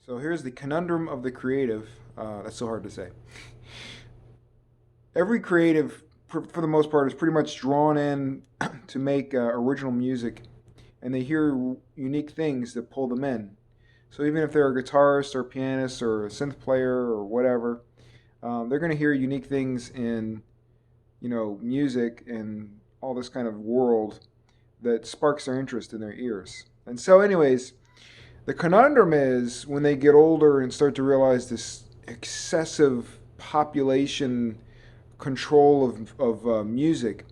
So here's the conundrum of the creative. That's so hard to say. Every creative, for the most part, is pretty much drawn in to make original music, and they hear unique things that pull them in. So even if they're a guitarist or a pianist or a synth player or whatever, they're going to hear unique things in music and all this kind of world that sparks their interest in their ears. And so, anyways, the conundrum is when they get older and start to realize this excessive population control of music.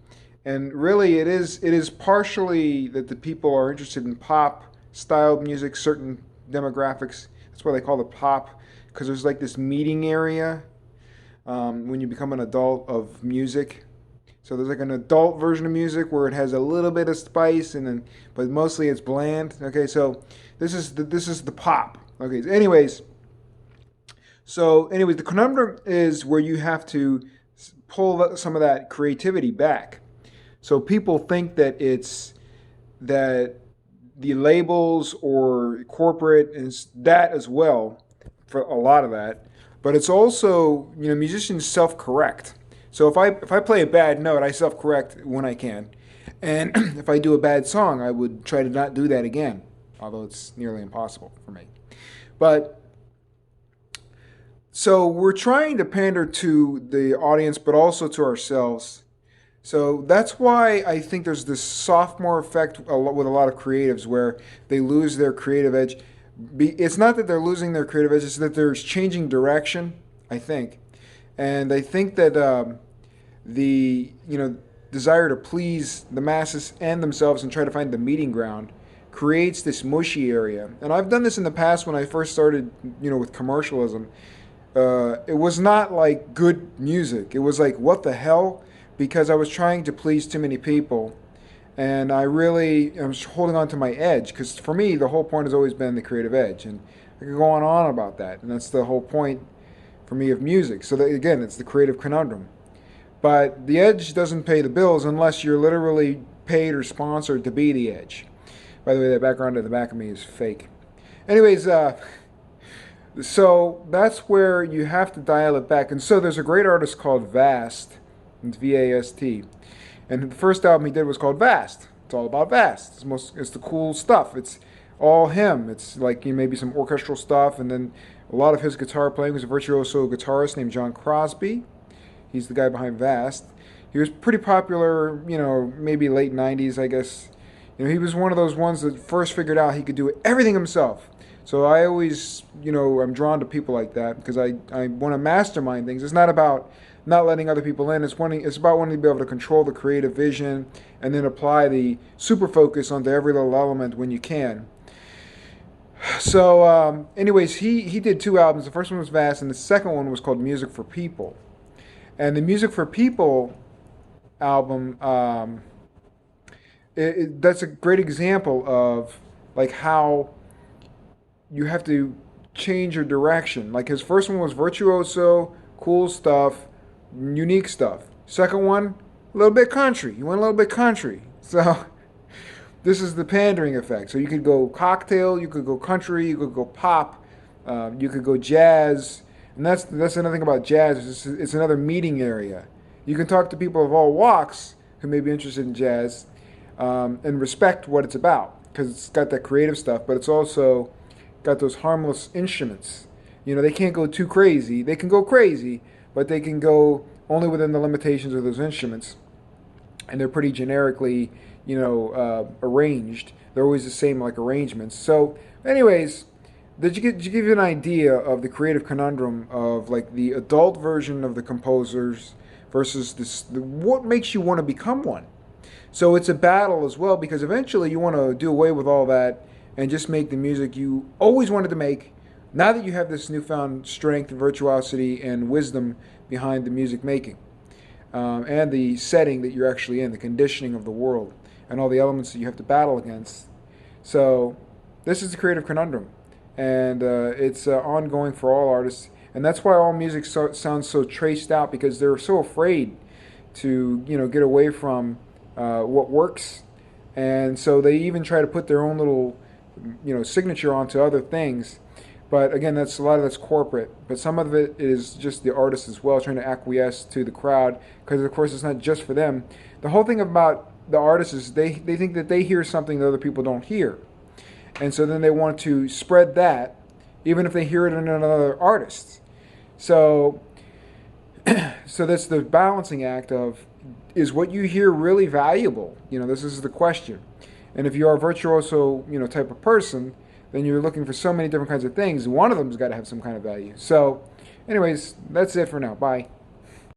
And really, it is partially that the people are interested in pop styled music, certain demographics. That's why they call it pop, because there's like this meeting area when you become an adult of music. So there's like an adult version of music where it has a little bit of spice, but mostly it's bland. Okay, so this is the pop. Okay, anyways, the conundrum is where you have to pull some of that creativity back. So people think that it's that the labels or corporate is that as well for a lot of that, but it's also musicians self-correct. So if I play a bad note, I self-correct when I can, and if I do a bad song, I would try to not do that again, although it's nearly impossible for me. But so we're trying to pander to the audience, but also to ourselves. So that's why I think there's this sophomore effect with a lot of creatives where they lose their creative edge. It's not that they're losing their creative edge, it's that they're changing direction, I think. And I think that the desire to please the masses and themselves and try to find the meeting ground creates this mushy area. And I've done this in the past when I first started, with commercialism. It was not like good music. It was like, what the hell? Because I was trying to please too many people. And I was holding on to my edge. Because for me, the whole point has always been the creative edge. And I could go on and on about that. And that's the whole point for me of music. So that, again, it's the creative conundrum. But the edge doesn't pay the bills unless you're literally paid or sponsored to be the edge. By the way, that background at the back of me is fake. Anyways, so that's where you have to dial it back. And so there's a great artist called Vast. It's V-A-S-T. And the first album he did was called Vast. It's all about Vast. It's the cool stuff. It's all him. It's like maybe some orchestral stuff. And then a lot of his guitar playing was a virtuoso guitarist named John Crosby. He's the guy behind Vast. He was pretty popular, maybe late 90s, I guess. He was one of those ones that first figured out he could do everything himself. So I always, I'm drawn to people like that because I want to mastermind things. It's not about not letting other people in. It's about wanting to be able to control the creative vision and then apply the super focus onto every little element when you can. So, anyways, he did two albums. The first one was Vast, and the second one was called Music for People. And the Music for People album, that's a great example of like how you have to change your direction. Like his first one was virtuoso, cool stuff, unique stuff. Second one, a little bit country. You went a little bit country. So this is the pandering effect. So you could go cocktail, you could go country, you could go pop, you could go jazz. And that's another thing about jazz. It's another meeting area. You can talk to people of all walks who may be interested in jazz and respect what it's about because it's got that creative stuff, but it's also got those harmless instruments. They can't go too crazy. They can go crazy, but they can go only within the limitations of those instruments. And they're pretty generically, arranged. They're always the same like arrangements. So, anyways, did you give you an idea of the creative conundrum of like the adult version of the composers versus what makes you want to become one? So it's a battle as well because eventually you want to do away with all that and just make the music you always wanted to make now that you have this newfound strength and virtuosity and wisdom behind the music making and the setting that you're actually in, the conditioning of the world and all the elements that you have to battle against. So this is the creative conundrum. And it's ongoing for all artists. And that's why all music sounds so traced out because they're so afraid to, get away from what works. And so they even try to put their own little, signature onto other things. But again, that's a lot of that's corporate. But some of it is just the artists as well, trying to acquiesce to the crowd, because of course it's not just for them. The whole thing about the artists is they think that they hear something that other people don't hear, and so then they want to spread that, even if they hear it in another artist. So so that's the balancing act of, is what you hear really valuable? This is the question. And if you are a virtuoso, type of person, then you're looking for so many different kinds of things. One of them's got to have some kind of value. So, anyways, that's it for now. Bye.